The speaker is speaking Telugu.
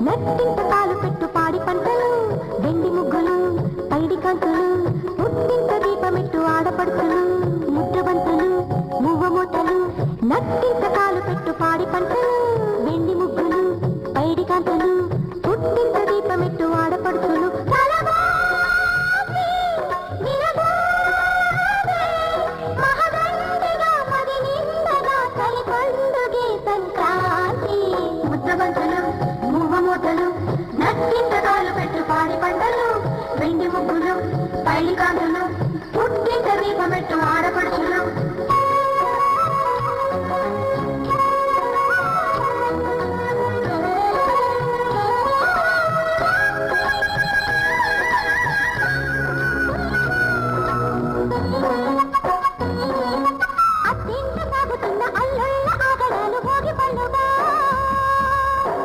నట్టింట కాలు పెట్టు పాడి పంటలు వెండి ముగ్గులు పైడి కాంతులు పుట్టింట దీపమెట్టు ఆడపడుతులు ముద్దబంతులు మువ్వ మూతలు నట్టింట కాలు పెట్టు పాడి పంటలు వెండి ముగ్గులు పైడి కాంతులు పుట్టింట దీపమెట్టు ఆడపడుతులు నట్టింటకాలు పెట్టు పాడి పంటలు వెండి ముగ్గులు పైలి కాంతులు పుట్టింట దీపమెట్టు ఆడపడుచులు